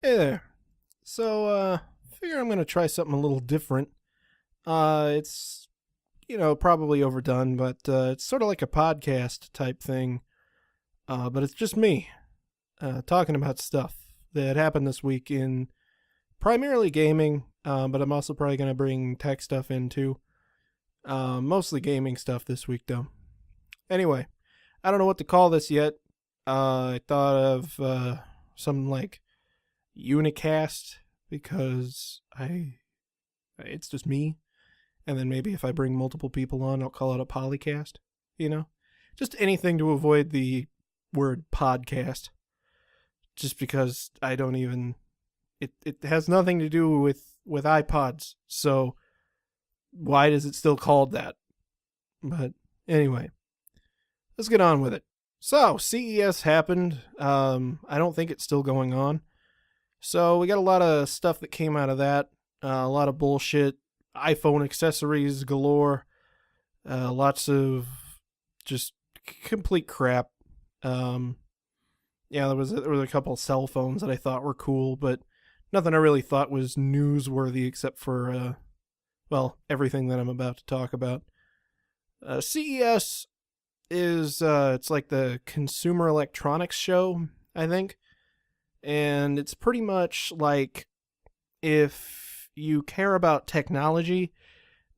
Hey there. Figure I'm gonna try something a little different. It's probably overdone, but it's sort of like a podcast type thing. But it's just me talking about stuff that happened this week in primarily gaming. But I'm also probably gonna bring tech stuff in too. Mostly gaming stuff this week though. Anyway, I don't know what to call this yet. I thought of something like unicast because I it's just me, and then maybe if I bring multiple people on, I'll call it a polycast. You know, just anything to avoid the word podcast. Just because I don't even it has nothing to do with iPods, so why is it still called that? But anyway, let's get on with it. So CES happened. I don't think it's still going on. So we got a lot of stuff that came out of that. A lot of bullshit, iPhone accessories galore. Lots of just complete crap. Um, yeah, there was a couple cell phones that I thought were cool, but nothing I really thought was newsworthy except for everything that I'm about to talk about. CES is it's like the Consumer Electronics Show, I think, and it's pretty much like if you care about technology,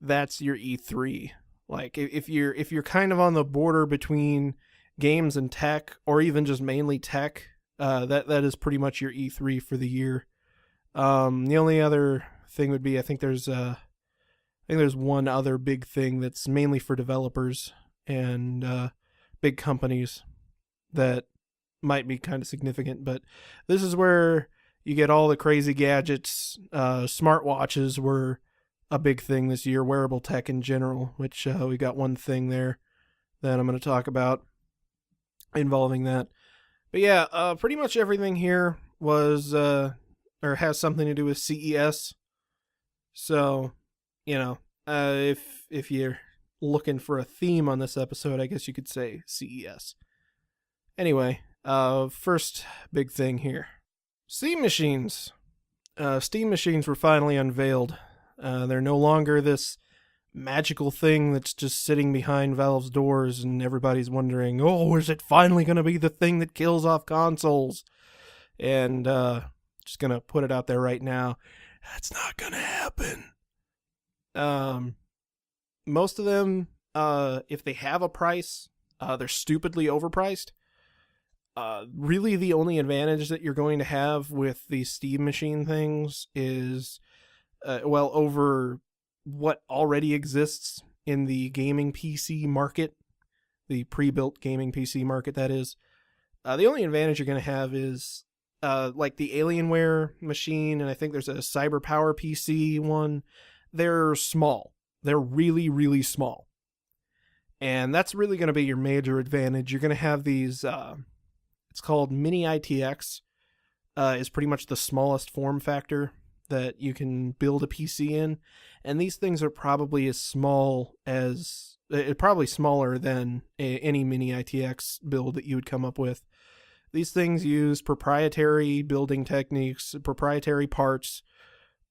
that's your E3. Like if you're kind of on the border between games and tech, or even just mainly tech, that is pretty much your E3 for the year. The only other thing would be I think there's one other big thing that's mainly for developers and big companies that might be kind of significant, but this is where you get all the crazy gadgets. Smartwatches were a big thing this year, wearable tech in general, which we got one thing there that I'm going to talk about involving that. But yeah, pretty much everything here was or has something to do with CES. So, if you're looking for a theme on this episode, I guess you could say CES. Anyway, first big thing here. Steam machines. Steam machines were finally unveiled. They're no longer this magical thing that's just sitting behind Valve's doors and everybody's wondering, oh, is it finally going to be the thing that kills off consoles? And just going to put it out there right now. That's not going to happen. Most of them, if they have a price, they're stupidly overpriced. Really the only advantage that you're going to have with these Steam machine things is, over what already exists in the gaming PC market, the pre-built gaming PC market, that is. The only advantage you're going to have is, like the Alienware machine, and I think there's a CyberPower PC one. They're small. They're really, really small. And that's really going to be your major advantage. You're going to have these, it's called Mini ITX, is pretty much the smallest form factor that you can build a PC in. And these things are probably probably smaller than any Mini ITX build that you would come up with. These things use proprietary building techniques, proprietary parts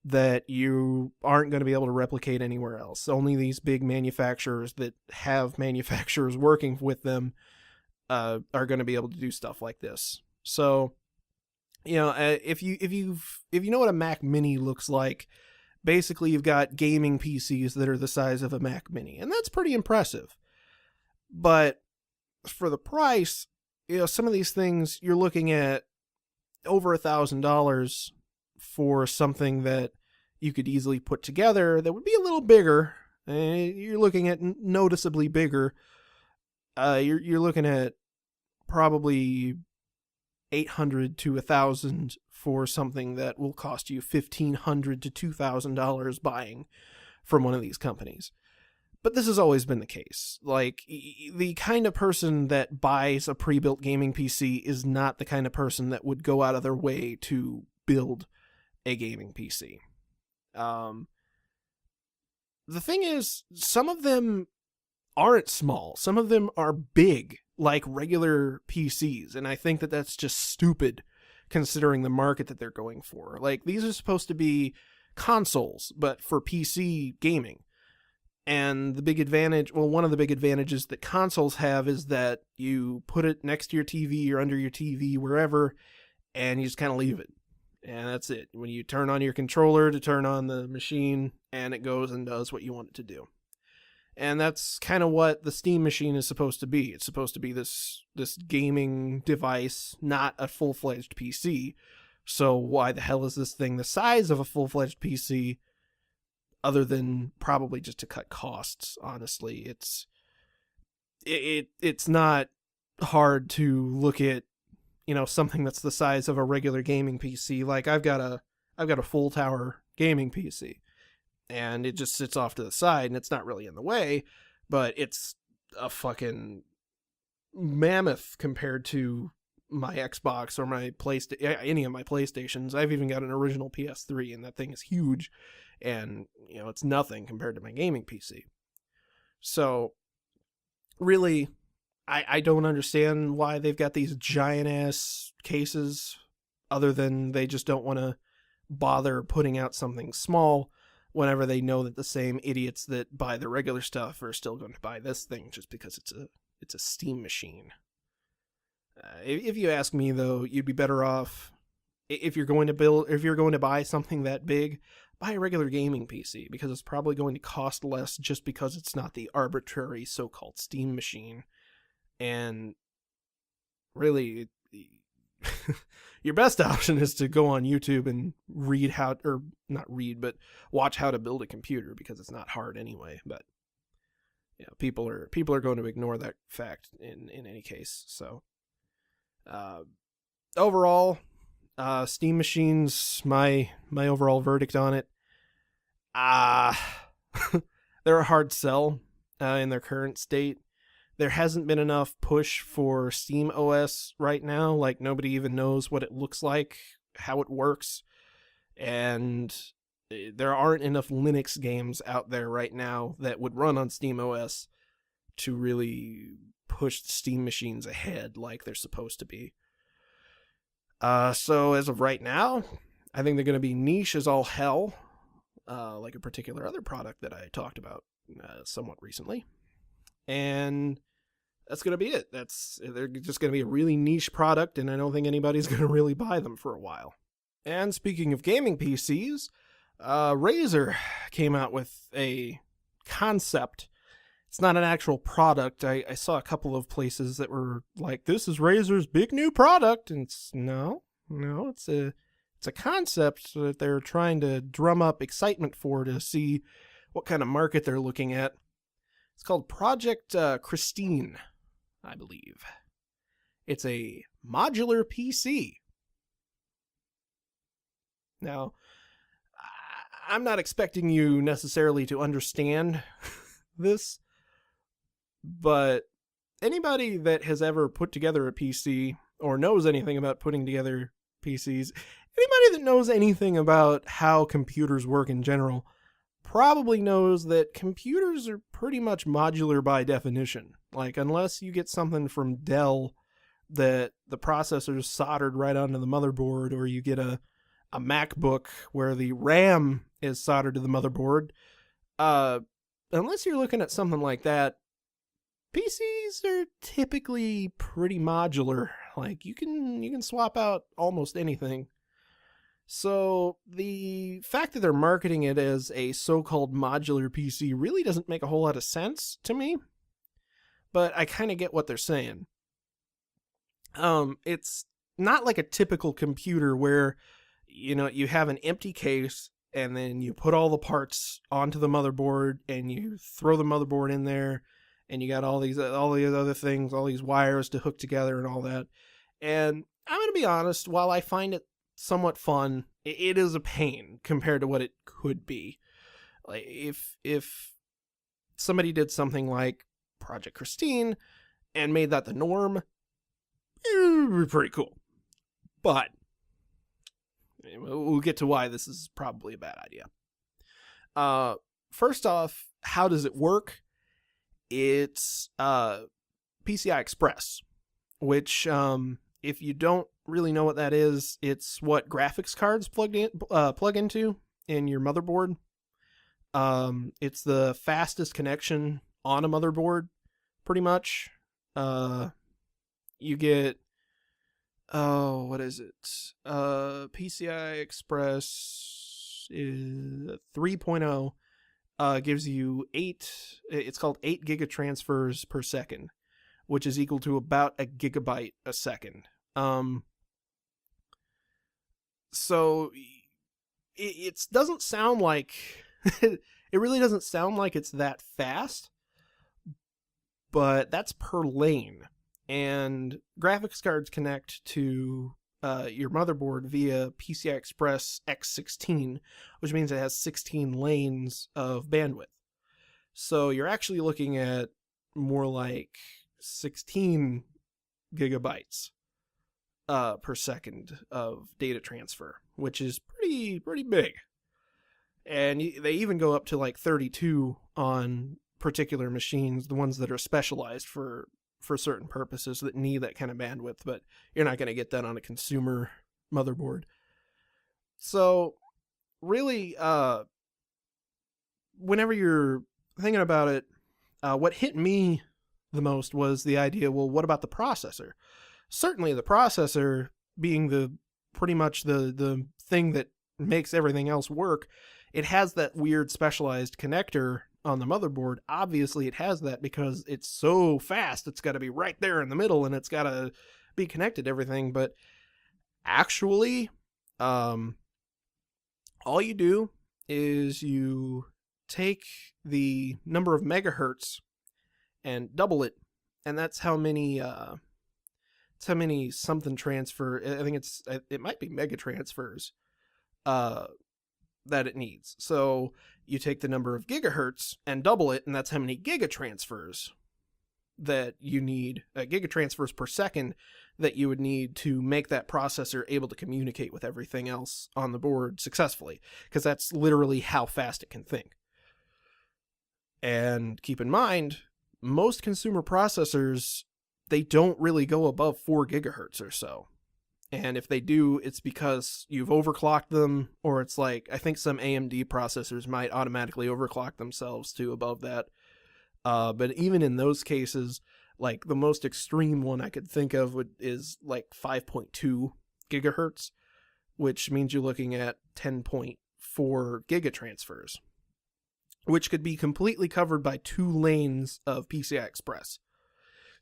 that you aren't going to be able to replicate anywhere else. Only these big manufacturers that have manufacturers working with them are going to be able to do stuff like this. So, if you know what a Mac Mini looks like, basically you've got gaming PCs that are the size of a Mac Mini, and that's pretty impressive. But for the price, some of these things you're looking at over $1,000 for something that you could easily put together that would be a little bigger. You're looking at noticeably bigger. You're looking at probably $800 to $1,000 for something that will cost you $1,500 to $2,000 buying from one of these companies. But this has always been the case. Like, the kind of person that buys a pre-built gaming PC is not the kind of person that would go out of their way to build a gaming PC. The thing is, some of them aren't small. Some of them are big, like regular PCs, and I think that that's just stupid considering the market that they're going for. Like, these are supposed to be consoles, but for PC gaming. And the big advantage, well, one of the big advantages that consoles have is that you put it next to your TV or under your TV, wherever, and you just kind of leave it. And that's it. When you turn on your controller to turn on the machine, and it goes and does what you want it to do. And that's kind of what the Steam machine is supposed to be. It's supposed to be this gaming device, not a full-fledged PC. So why the hell is this thing the size of a full-fledged PC, other than probably just to cut costs? Honestly, it's not hard to look at, something that's the size of a regular gaming PC. Like, I've got a full tower gaming PC, and it just sits off to the side, and it's not really in the way, but it's a fucking mammoth compared to my Xbox or my any of my PlayStations. I've even got an original PS3, and that thing is huge, and it's nothing compared to my gaming PC. So really, I don't understand why they've got these giant ass cases, other than they just don't want to bother putting out something small whenever they know that the same idiots that buy the regular stuff are still going to buy this thing just because it's a Steam machine. If you ask me, though, you'd be better off, if you're going to buy something that big, buy a regular gaming PC, because it's probably going to cost less just because it's not the arbitrary so-called Steam machine. And really, your best option is to go on YouTube and watch how to build a computer, because it's not hard anyway. But people are going to ignore that fact in any case. So overall, Steam machines, my overall verdict on it, they're a hard sell in their current state. There hasn't been enough push for Steam OS right now. Like, nobody even knows what it looks like, how it works, and there aren't enough Linux games out there right now that would run on Steam OS to really push the Steam machines ahead like they're supposed to be. So as of right now, I think they're going to be niche as all hell, like a particular other product that I talked about somewhat recently. And that's going to be it. They're just going to be a really niche product, and I don't think anybody's going to really buy them for a while. And speaking of gaming PCs, Razer came out with a concept. It's not an actual product. I saw a couple of places that were like, this is Razer's big new product, and it's a concept that they're trying to drum up excitement for, to see what kind of market they're looking at. It's called Project Christine, I believe. It's a modular PC. Now, I'm not expecting you necessarily to understand this, but anybody that has ever put together a PC or knows anything about putting together PCs, anybody that knows anything about how computers work in general, probably knows that computers are pretty much modular by definition. Like, unless you get something from Dell that the processor is soldered right onto the motherboard, or you get a MacBook where the RAM is soldered to the motherboard, unless you're looking at something like that, PCs are typically pretty modular. Like, you can swap out almost anything. So the fact that they're marketing it as a so-called modular PC really doesn't make a whole lot of sense to me, but I kind of get what they're saying. It's not like a typical computer where, you have an empty case and then you put all the parts onto the motherboard and you throw the motherboard in there, and you got all these other things, all these wires to hook together and all that. And I'm going to be honest, while I find it somewhat fun, it is a pain compared to what it could be. Like, if somebody did something like Project Christine and made that the norm, it would be pretty cool. But we'll get to why this is probably a bad idea. First off, how does it work? It's PCI Express, which if you don't really know what that is, it's what graphics cards plug into in your motherboard. It's the fastest connection on a motherboard, pretty much. You get, what is it? PCI Express is 3.0. Gives you it's called 8 gigatransfers per second, which is equal to about a gigabyte a second. So it doesn't sound like, it really doesn't sound like it's that fast, but that's per lane. And graphics cards connect to your motherboard via PCI Express X16, which means it has 16 lanes of bandwidth. So you're actually looking at more like 16 gigabytes per second of data transfer, which is pretty big. And they even go up to like 32 on particular machines, the ones that are specialized for certain purposes that need that kind of bandwidth, but you're not going to get that on a consumer motherboard. So really, whenever you're thinking about it, what hit me the most was the idea, well, what about the processor? Certainly the processor being the pretty much the thing that makes everything else work, it has that weird specialized connector on the motherboard. Obviously it has that because it's so fast, it's got to be right there in the middle and it's got to be connected to everything. But actually, all you do is you take the number of megahertz and double it, and that's how many something transfer, I think it might be mega transfers that it needs. So you take the number of gigahertz and double it, and that's how many gigatransfers that you need, gigatransfers per second that you would need to make that processor able to communicate with everything else on the board successfully, because that's literally how fast it can think. And keep in mind, most consumer processors, they don't really go above 4 gigahertz or so. And if they do, it's because you've overclocked them, or it's like, I think some AMD processors might automatically overclock themselves to above that. But even in those cases, like the most extreme one I could think of is like 5.2 gigahertz, which means you're looking at 10.4 gigatransfers, which could be completely covered by 2 lanes of PCI Express.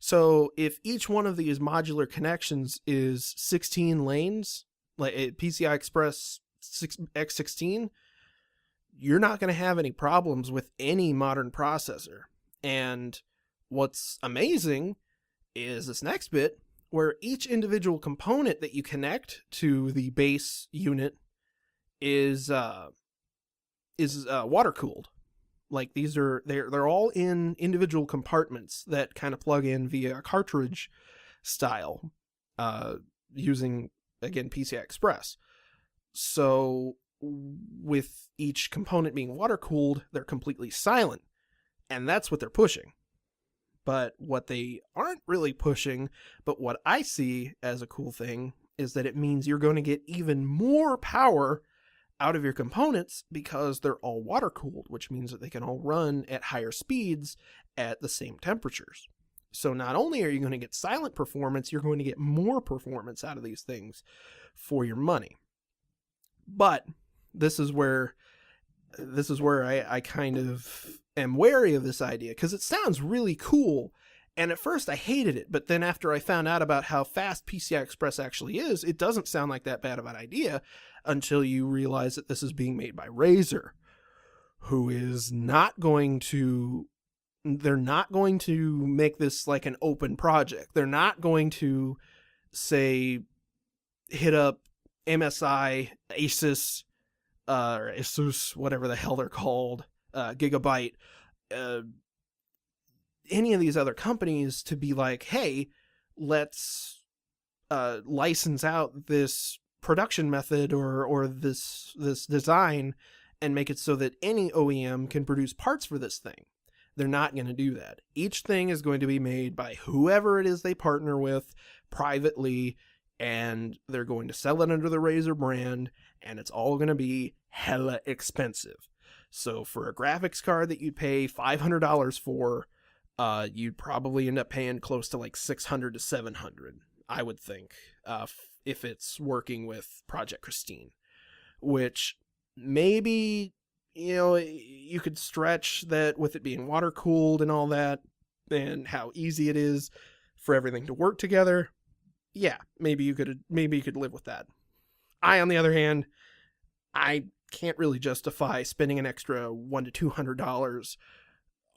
So if each one of these modular connections is 16 lanes, like a PCI Express X16, you're not going to have any problems with any modern processor. And what's amazing is this next bit, where each individual component that you connect to the base unit is water cooled. Like they're all in individual compartments that kind of plug in via a cartridge style, using, again, PCI Express. So with each component being water cooled, they're completely silent, and that's what they're pushing. But what they aren't really pushing, but what I see as a cool thing, is that it means you're going to get even more power out of your components because they're all water cooled, which means that they can all run at higher speeds at the same temperatures. So not only are you going to get silent performance, you're going to get more performance out of these things for your money. But this is where I kind of am wary of this idea, because it sounds really cool. And at first I hated it, but then after I found out about how fast PCI Express actually is, it doesn't sound like that bad of an idea, until you realize that this is being made by Razer, who is not going to, they're not going to make this like an open project. They're not going to say, hit up MSI, Asus, or Asus, whatever the hell they're called, Gigabyte, any of these other companies to be like, hey, let's license out this production method or this design and make it so that any OEM can produce parts for this thing. They're not going to do that. Each thing is going to be made by whoever it is they partner with privately and they're going to sell it under the Razer brand, and it's all going to be hella expensive. So for a graphics card that you'd pay $500 for, you'd probably end up paying close to like $600 to $700, I would think, if it's working with Project Christine, which maybe, you could stretch that with it being water cooled and all that, and how easy it is for everything to work together. Yeah, maybe you could live with that. On the other hand, I can't really justify spending an extra $100 to $200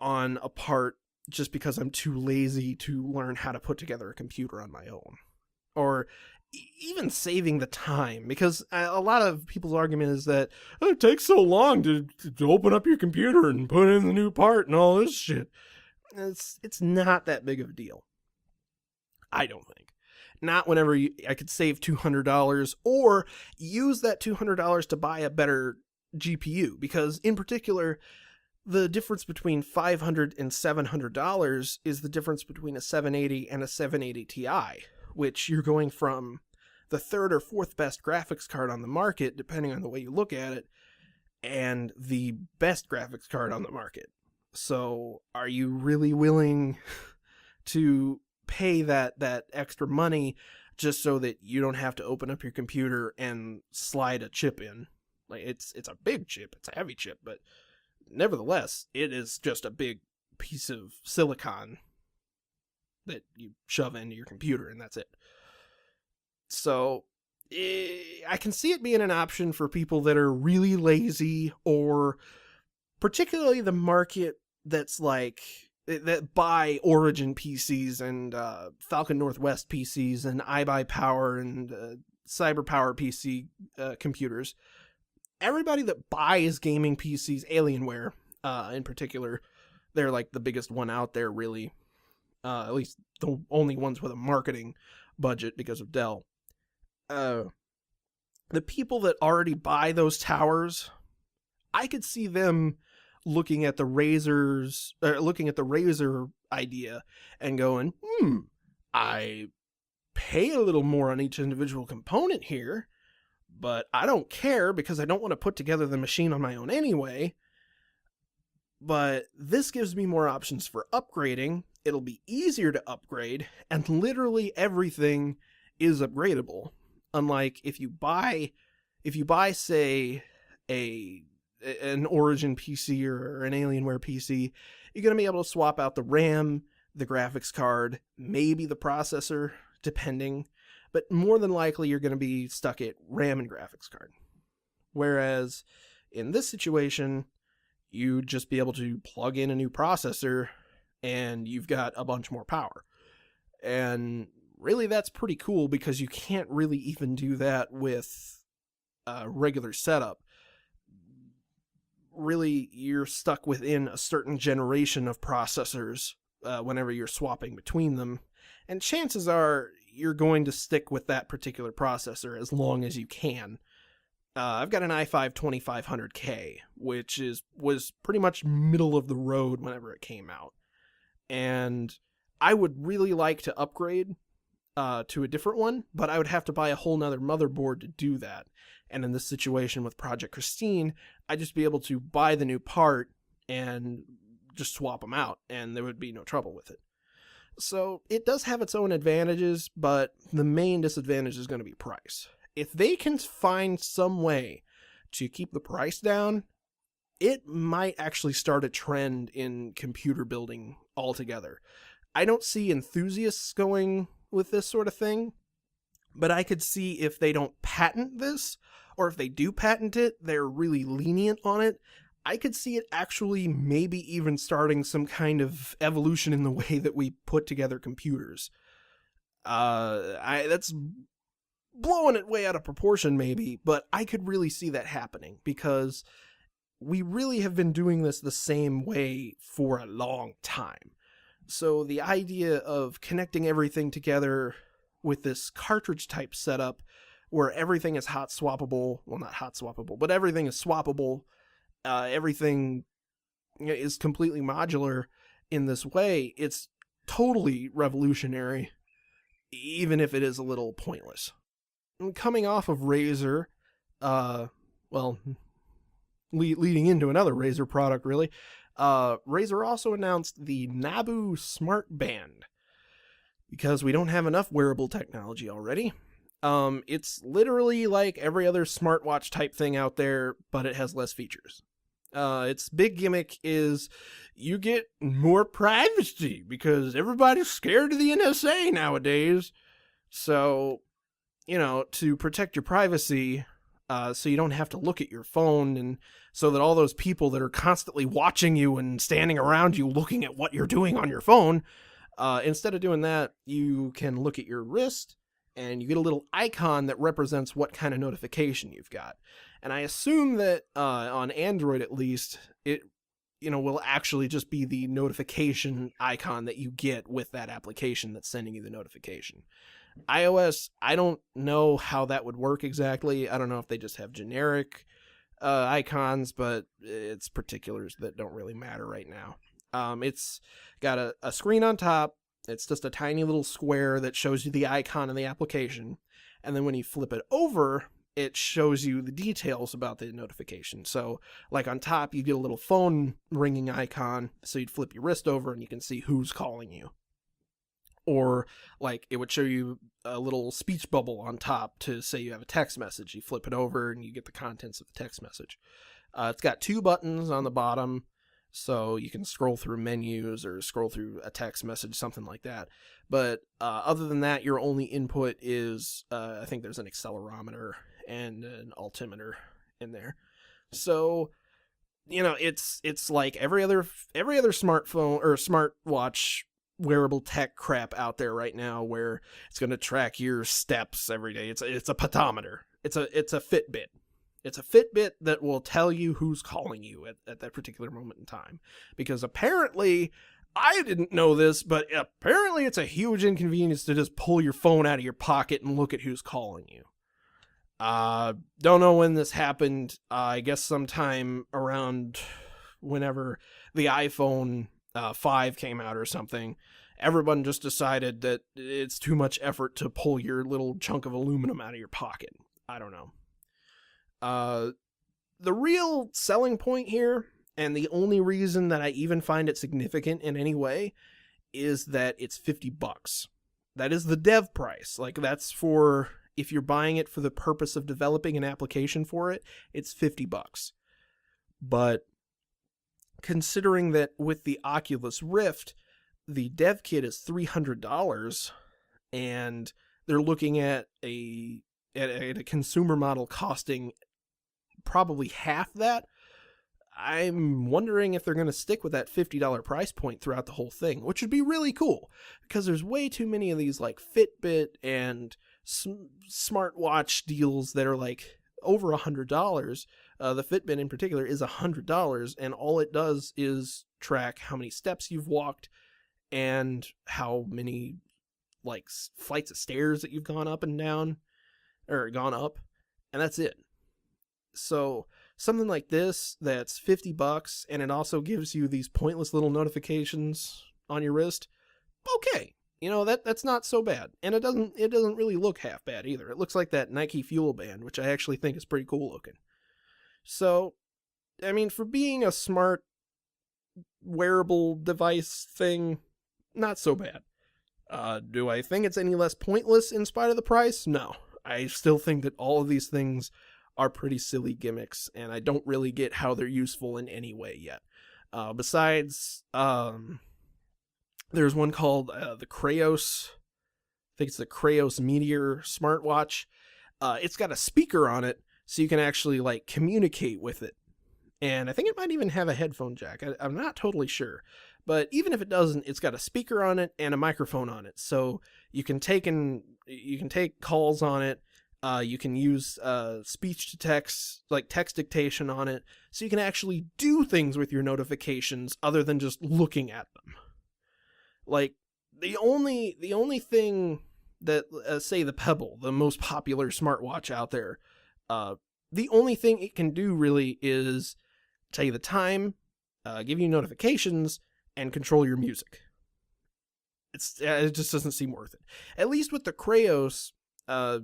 on a part just because I'm too lazy to learn how to put together a computer on my own, or even saving the time, because a lot of people's argument is that it takes so long to open up your computer and put in the new part and all this shit. It's not that big of a deal, I don't think. Not whenever I could save $200 or use that $200 to buy a better GPU, because in particular, the difference between $500 and $700 is the difference between a 780 and a 780 Ti, which you're going from the third or fourth best graphics card on the market, depending on the way you look at it, and the best graphics card on the market. So are you really willing to pay that extra money just so that you don't have to open up your computer and slide a chip in? Like, it's a big chip, it's a heavy chip, but nevertheless, it is just a big piece of silicon that you shove into your computer, and that's it. So I can see it being an option for people that are really lazy, or particularly the market that's like, that buy Origin PCs and Falcon Northwest PCs and iBuyPower and CyberPower PC computers. Everybody that buys gaming PCs, Alienware in particular, they're like the biggest one out there, really. At least the only ones with a marketing budget because of Dell. The people that already buy those towers, I could see them looking at the Razer idea and going, I pay a little more on each individual component here, but I don't care because I don't want to put together the machine on my own anyway. But this gives me more options for upgrading. It'll be easier to upgrade, and literally everything is upgradable. Unlike if you buy, say, an Origin PC or an Alienware PC, you're going to be able to swap out the RAM, the graphics card, maybe the processor, depending. But more than likely, you're going to be stuck at RAM and graphics card. Whereas in this situation, you'd just be able to plug in a new processor and you've got a bunch more power. And really, that's pretty cool because you can't really even do that with a regular setup. Really, you're stuck within a certain generation of processors whenever you're swapping between them. And chances are you're going to stick with that particular processor as long as you can. I've got an i5-2500K, which was pretty much middle of the road whenever it came out. And I would really like to upgrade to a different one, but I would have to buy a whole nother motherboard to do that. And in this situation with Project Christine, I'd just be able to buy the new part and just swap them out, and there would be no trouble with it. So it does have its own advantages, but the main disadvantage is going to be price. If they can find some way to keep the price down, it might actually start a trend in computer building altogether. I don't see enthusiasts going with this sort of thing, but I could see if they don't patent this, or if they do patent it, they're really lenient on it. I could see it actually maybe even starting some kind of evolution in the way that we put together computers. That's blowing it way out of proportion maybe, but I could really see that happening because we really have been doing this the same way for a long time. So the idea of connecting everything together with this cartridge type setup where everything is hot swappable, well, not hot swappable, but everything is swappable, everything is completely modular in this way, it's totally revolutionary, even if it is a little pointless. coming off of Razer, well, leading into another Razer product, really, Razer also announced the Nabu Smart Band, because we don't have enough wearable technology already. It's literally like every other smartwatch type thing out there, but it has less features. Its big gimmick is you get more privacy because everybody's scared of the NSA nowadays. So, to protect your privacy, so you don't have to look at your phone, and so that all those people that are constantly watching you and standing around you looking at what you're doing on your phone, instead of doing that, you can look at your wrist and you get a little icon that represents what kind of notification you've got. And I assume that on Android at least, it will actually just be the notification icon that you get with that application that's sending you the notification. iOS, I don't know how that would work exactly. I don't know if they just have generic icons, but it's particulars that don't really matter right now. It's got a screen on top. It's just a tiny little square that shows you the icon in the application. And then when you flip it over, it shows you the details about the notification. So, like on top, you get a little phone ringing icon. So you'd flip your wrist over and you can see who's calling you. Or, like, it would show you a little speech bubble on top to say you have a text message. You flip it over and you get the contents of the text message. It's got 2 buttons on the bottom, so you can scroll through menus or scroll through a text message, something like that. But other than that, your only input is, I think there's an accelerometer and an altimeter in there. So, it's like every other smartphone or smartwatch wearable tech crap out there right now, where it's going to track your steps every day. It's a pedometer. It's a Fitbit. It's a Fitbit that will tell you who's calling you at that particular moment in time. Because apparently, I didn't know this, but apparently it's a huge inconvenience to just pull your phone out of your pocket and look at who's calling you. Don't know when this happened. I guess sometime around whenever the iPhone 5 came out or something. Everyone just decided that it's too much effort to pull your little chunk of aluminum out of your pocket. I don't know. The real selling point here, and the only reason that I even find it significant in any way, is that it's $50. That is the dev price. Like, that's for, if you're buying it for the purpose of developing an application for it, it's $50. But considering that with the Oculus Rift, the dev kit is $300, and they're looking at a consumer model costing probably half that, I'm wondering if they're going to stick with that $50 price point throughout the whole thing, which would be really cool, because there's way too many of these like Fitbit and smartwatch deals that are like over $100. The Fitbit in particular is $100, and all it does is track how many steps you've walked and how many like flights of stairs that you've gone up and down, or gone up, and that's it. So something like this that's $50, and it also gives you these pointless little notifications on your wrist. Okay, that's not so bad, and it doesn't really look half bad either. It looks like that Nike Fuel Band, which I actually think is pretty cool looking. So, I mean, for being a smart wearable device thing, not so bad. Do I think it's any less pointless in spite of the price? No. I still think that all of these things are pretty silly gimmicks, and I don't really get how they're useful in any way yet. Besides, there's one called the Kraos. I think it's the Kraos Meteor smartwatch. It's got a speaker on it, so you can actually like communicate with it. And I think it might even have a headphone jack. I'm not totally sure. But even if it doesn't, it's got a speaker on it and a microphone on it. So you can take calls on it. You can use speech to text, like text dictation on it. So you can actually do things with your notifications other than just looking at them. Like the only thing that, say the Pebble, the most popular smartwatch out there, the only thing it can do really is tell you the time, give you notifications, and control your music. It just doesn't seem worth it. At least with the Kraos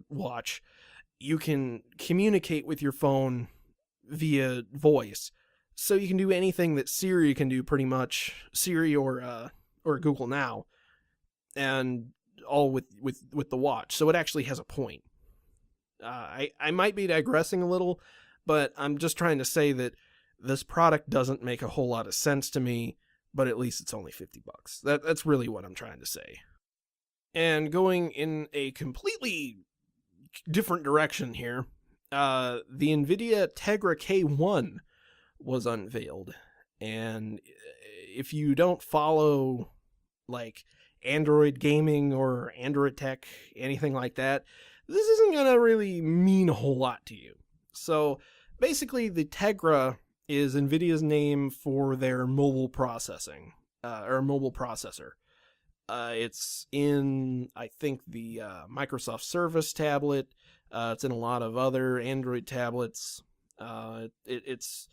watch, you can communicate with your phone via voice. So you can do anything that Siri can do, pretty much, Siri or Google Now, and all with the watch. So it actually has a point. I might be digressing a little, but I'm just trying to say that this product doesn't make a whole lot of sense to me, but at least it's only $50. That's really what I'm trying to say. And going in a completely different direction here, the NVIDIA Tegra K1 was unveiled. And if you don't follow, like, Android gaming or Android tech, anything like that, this isn't going to really mean a whole lot to you. So basically, the Tegra is NVIDIA's name for their mobile processing, or mobile processor. It's in, I think, the Microsoft Surface tablet. It's in a lot of other Android tablets. Its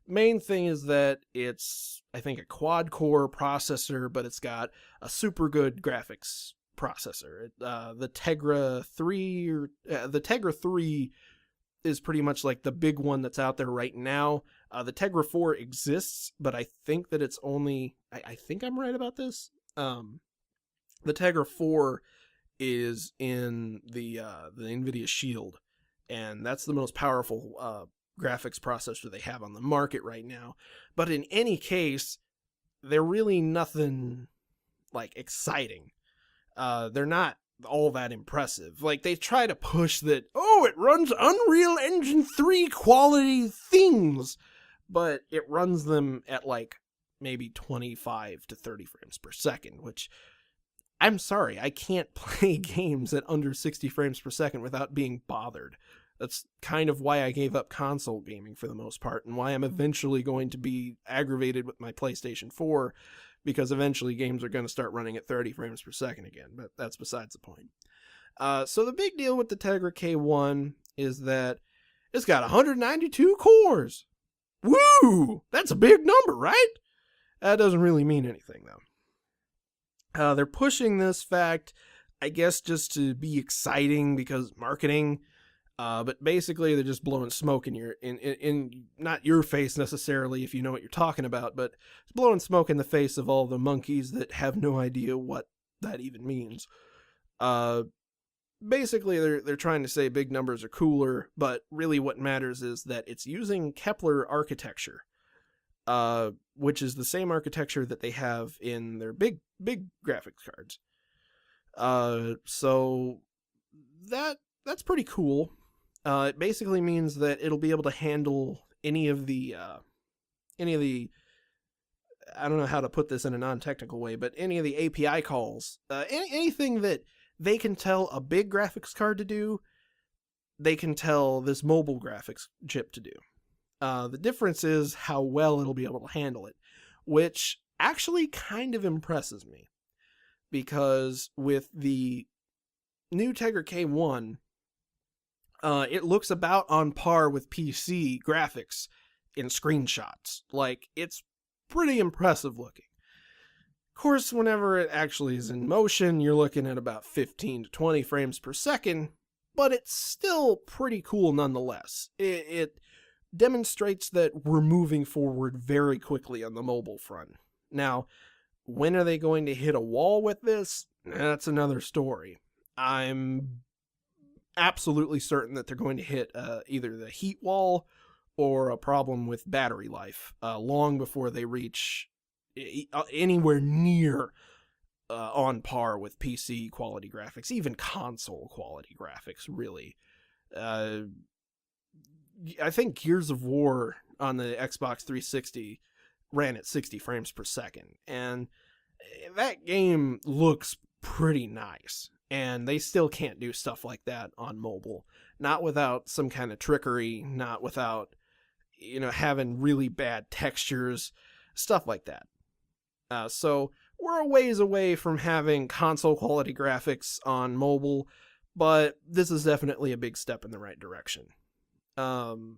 main thing is that it's, I think, a quad-core processor, but it's got a super good graphics processor. The Tegra 3 is pretty much like the big one that's out there right now. The Tegra 4 exists, but I think that it's only, I think I'm right about this. The Tegra 4 is in the NVIDIA Shield, and that's the most powerful graphics processor they have on the market right now. But in any case, they're really nothing, like, exciting. They're not all that impressive. Like, they try to push that, it runs Unreal Engine 3 quality things, but it runs them at, like, maybe 25 to 30 frames per second, which, I'm sorry, I can't play games at under 60 frames per second without being bothered. That's kind of why I gave up console gaming for the most part, and why I'm eventually going to be aggravated with my PlayStation 4, because eventually games are going to start running at 30 frames per second again, but that's besides the point. So the big deal with the Tegra K1 is that it's got 192 cores. Woo! That's a big number, right? That doesn't really mean anything, though. They're pushing this fact, I guess, just to be exciting because marketing. But basically, they're just blowing smoke in not your face necessarily, if you know what you're talking about, but it's blowing smoke in the face of all the monkeys that have no idea what that even means. Basically, they're trying to say big numbers are cooler, but really what matters is that it's using Kepler architecture, which is the same architecture that they have in their big graphics cards. So that's pretty cool. It basically means that it'll be able to handle any of the, I don't know how to put this in a non-technical way, but any of the API calls, anything that they can tell a big graphics card to do, they can tell this mobile graphics chip to do. The difference is how well it'll be able to handle it, which actually kind of impresses me, because with the new Tegra K1, it looks about on par with PC graphics in screenshots. Like, it's pretty impressive looking. Of course, whenever it actually is in motion, you're looking at about 15 to 20 frames per second, but it's still pretty cool nonetheless. It demonstrates that we're moving forward very quickly on the mobile front. Now, when are they going to hit a wall with this? That's another story. I'm absolutely certain that they're going to hit either the heat wall or a problem with battery life long before they reach anywhere near on par with PC quality graphics, even console quality graphics, really. I think Gears of War on the Xbox 360 ran at 60 frames per second, and that game looks pretty nice. And they still can't do stuff like that on mobile. Not without some kind of trickery, not without, having really bad textures, stuff like that. So we're a ways away from having console quality graphics on mobile, but this is definitely a big step in the right direction. The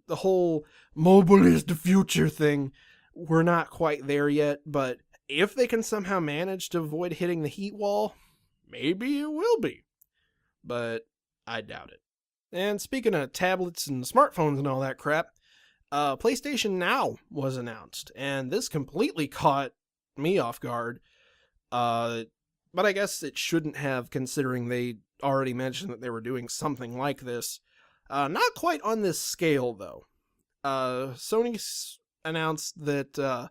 whole mobile is the future thing, we're not quite there yet, but if they can somehow manage to avoid hitting the heat wall, maybe it will be. But I doubt it. And speaking of tablets and smartphones and all that crap, PlayStation Now was announced, and this completely caught me off guard. But I guess it shouldn't have, considering they already mentioned that they were doing something like this. Not quite on this scale, though. Sony announced that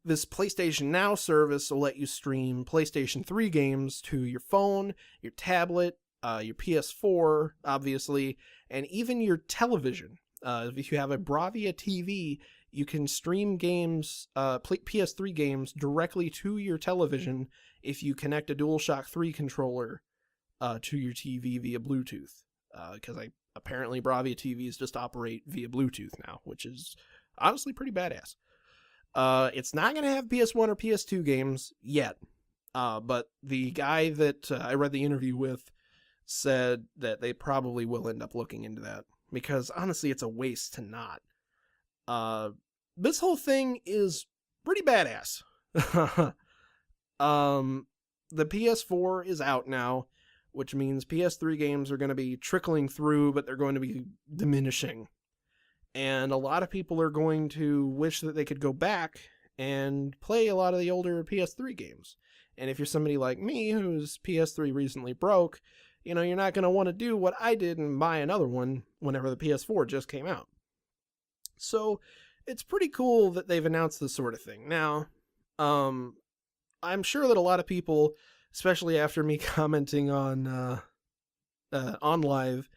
this PlayStation Now service will let you stream PlayStation 3 games to your phone, your tablet, your PS4, obviously, and even your television. If you have a Bravia TV, you can stream games, PS3 games, directly to your television if you connect a DualShock 3 controller to your TV via Bluetooth. Because apparently Bravia TVs just operate via Bluetooth now, which is honestly pretty badass. It's not going to have PS1 or PS2 games yet, but the guy that I read the interview with said that they probably will end up looking into that, because honestly it's a waste to not. This whole thing is pretty badass. The PS4 is out now, which means PS3 games are going to be trickling through, but they're going to be diminishing. And a lot of people are going to wish that they could go back and play a lot of the older PS3 games. And if you're somebody like me whose PS3 recently broke, you're not going to want to do what I did and buy another one whenever the PS4 just came out. So it's pretty cool that they've announced this sort of thing. Now, I'm sure that a lot of people, especially after me commenting on Live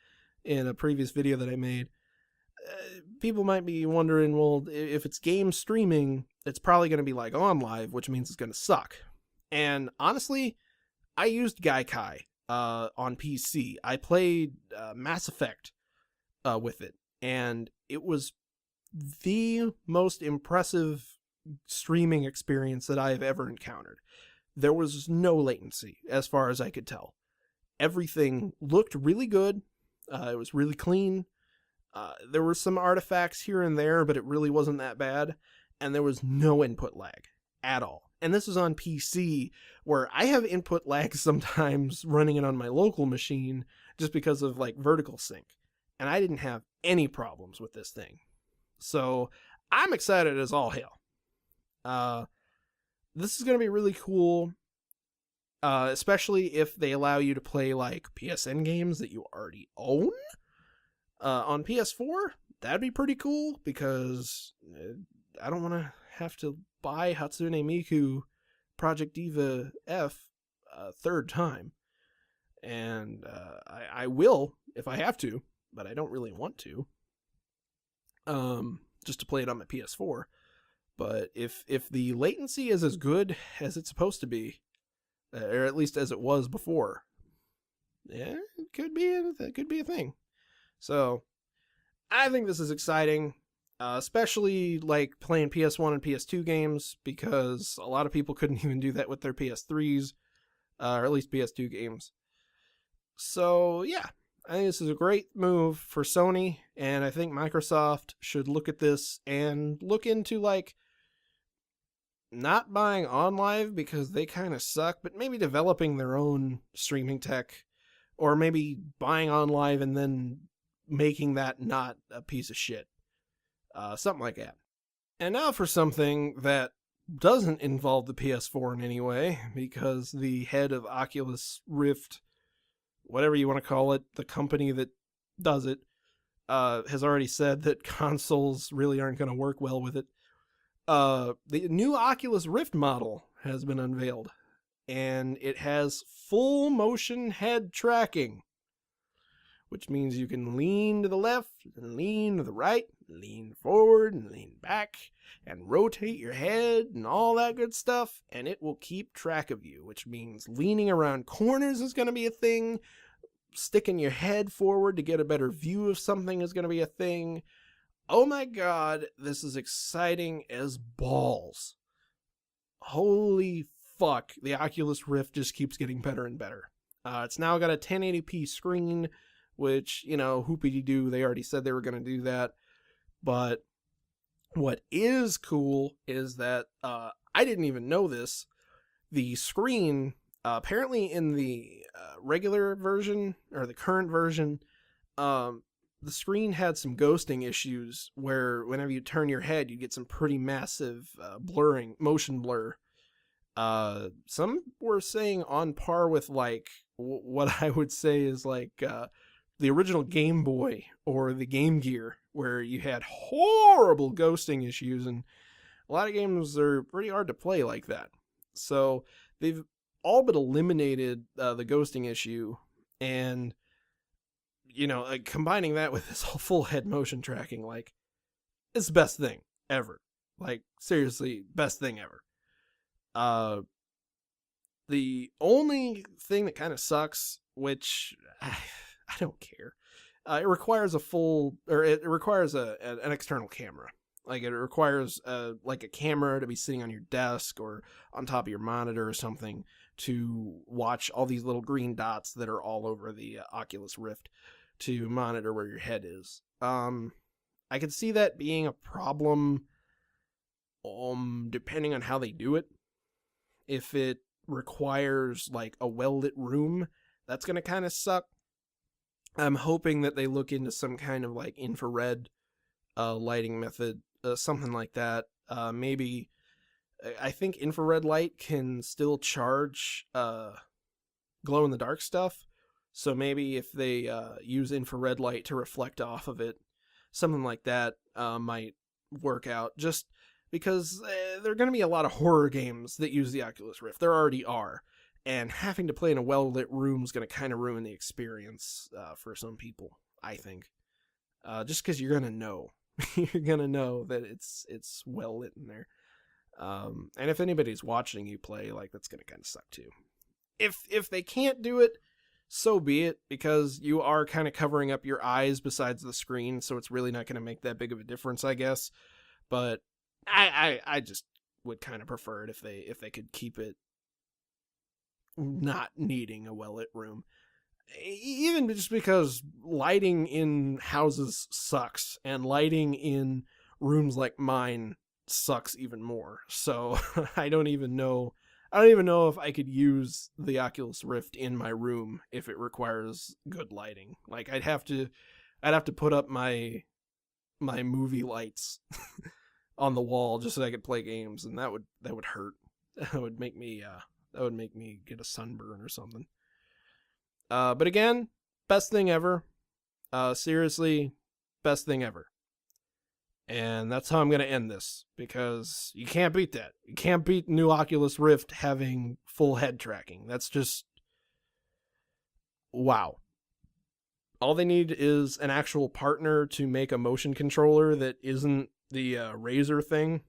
in a previous video that I made, people might be wondering, well, if it's game streaming, it's probably going to be like on Live, which means it's going to suck. And honestly, I used Gaikai on PC. I played Mass Effect with it, and it was the most impressive streaming experience that I have ever encountered. There was no latency, as far as I could tell. Everything looked really good. It was really clean. There were some artifacts here and there, but it really wasn't that bad. And there was no input lag at all. And this is on PC, where I have input lag sometimes running it on my local machine just because of vertical sync. And I didn't have any problems with this thing. So I'm excited as all hell. This is going to be really cool, especially if they allow you to play PSN games that you already own. On PS4, that'd be pretty cool, because I don't want to have to buy Hatsune Miku Project Diva F a third time. And I will if I have to, but I don't really want to. Just to play it on my PS4. But if the latency is as good as it's supposed to be, or at least as it was before, yeah, it could be a thing. So I think this is exciting, especially playing PS1 and PS2 games, because a lot of people couldn't even do that with their PS3s, or at least PS2 games. So yeah, I think this is a great move for Sony, and I think Microsoft should look at this and look into not buying OnLive because they kind of suck, but maybe developing their own streaming tech, or maybe buying OnLive and then making that not a piece of shit. Something like that. And now for something that doesn't involve the PS4 in any way, because the head of Oculus Rift, whatever you want to call it, the company that does it, has already said that consoles really aren't going to work well with it. The new Oculus Rift model has been unveiled, and it has full motion head tracking, which means you can lean to the left and lean to the right, lean forward and lean back, and rotate your head and all that good stuff, and it will keep track of you, which means leaning around corners is going to be a thing, sticking your head forward to get a better view of something is going to be a thing. Oh my god, this is exciting as balls. Holy fuck, the Oculus Rift just keeps getting better and better. It's now got a 1080p screen, which, hoopity-doo, they already said they were going to do that. But what is cool is that, I didn't even know this, the screen Apparently in the regular version, or the current version, the screen had some ghosting issues where whenever you turn your head, you get some pretty massive motion blur. Some were saying on par with like what I would say is like the original Game Boy or the Game Gear, where you had horrible ghosting issues, and a lot of games are pretty hard to play like that. So they've all but eliminated the ghosting issue, and like combining that with this whole full head motion tracking, like, it's the best thing ever. Like, seriously, best thing ever. The only thing that kind of sucks, which I don't care, it requires it requires an external camera. Like, it requires like a camera to be sitting on your desk or on top of your monitor or something to watch all these little green dots that are all over the Oculus Rift to monitor where your head is. I could see that being a problem depending on how they do it. If it requires like a well-lit room, that's going to kind of suck. I'm hoping that they look into some kind of like infrared lighting method, something like that. Maybe, I think infrared light can still charge glow-in-the-dark stuff. So maybe if they use infrared light to reflect off of it, something like that might work out. Just because there are going to be a lot of horror games that use the Oculus Rift. There already are. And having to play in a well-lit room is going to kind of ruin the experience for some people, I think. Just because you're going to know. You're going to know that it's well-lit in there. And if anybody's watching you play, like, that's going to kind of suck too. If they can't do it, so be it, because you are kind of covering up your eyes besides the screen, so it's really not going to make that big of a difference, I guess. But I just would kind of prefer it if they could keep it not needing a well-lit room. Even just because lighting in houses sucks, and lighting in rooms like mine sucks even more. So I don't even know if I could use the Oculus Rift in my room if it requires good lighting. Like, I'd have to put up my movie lights on the wall just so I could play games, and that would hurt. That would make me get a sunburn or something. But again, best thing ever. Seriously, best thing ever. And that's how I'm going to end this, because you can't beat that. You can't beat new Oculus Rift having full head tracking. That's just, wow. All they need is an actual partner to make a motion controller that isn't the Razer thing.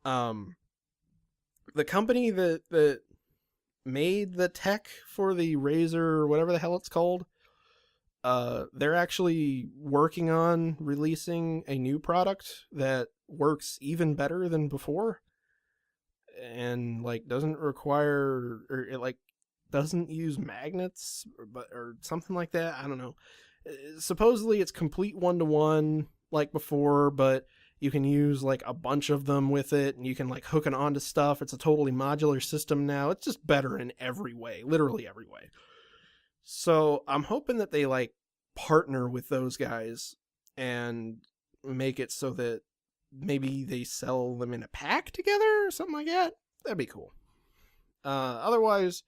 The company that made the tech for the Razer, or whatever the hell it's called, they're actually working on releasing a new product that works even better than before, and like doesn't require, or it like doesn't use magnets or something like that. I don't know. Supposedly it's complete 1-to-1 like before, but you can use like a bunch of them with it, and you can like hook it onto stuff. It's a totally modular system now. It's just better in every way, literally every way. So I'm hoping that they like partner with those guys and make it so that maybe they sell them in a pack together or something like that. That'd be cool. Otherwise,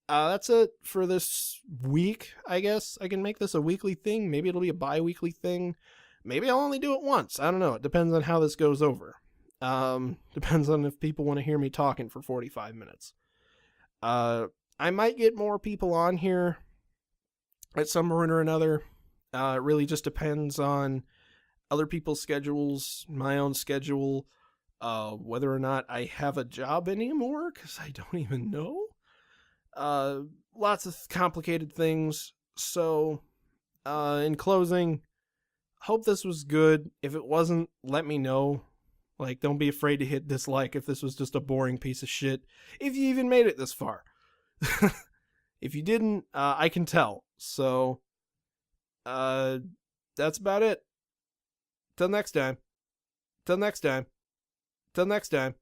that's it for this week, I guess. I can make this a weekly thing. Maybe it'll be a bi-weekly thing. Maybe I'll only do it once. I don't know. It depends on how this goes over. Depends on if people want to hear me talking for 45 minutes. I might get more people on here at some point or another. It really just depends on other people's schedules, my own schedule, whether or not I have a job anymore, because I don't even know. Lots of complicated things. So, in closing, hope this was good. If it wasn't, let me know. Like, don't be afraid to hit dislike if this was just a boring piece of shit. If you even made it this far. If you didn't, I can tell. So, that's about it. Till next time. Till next time. Till next time.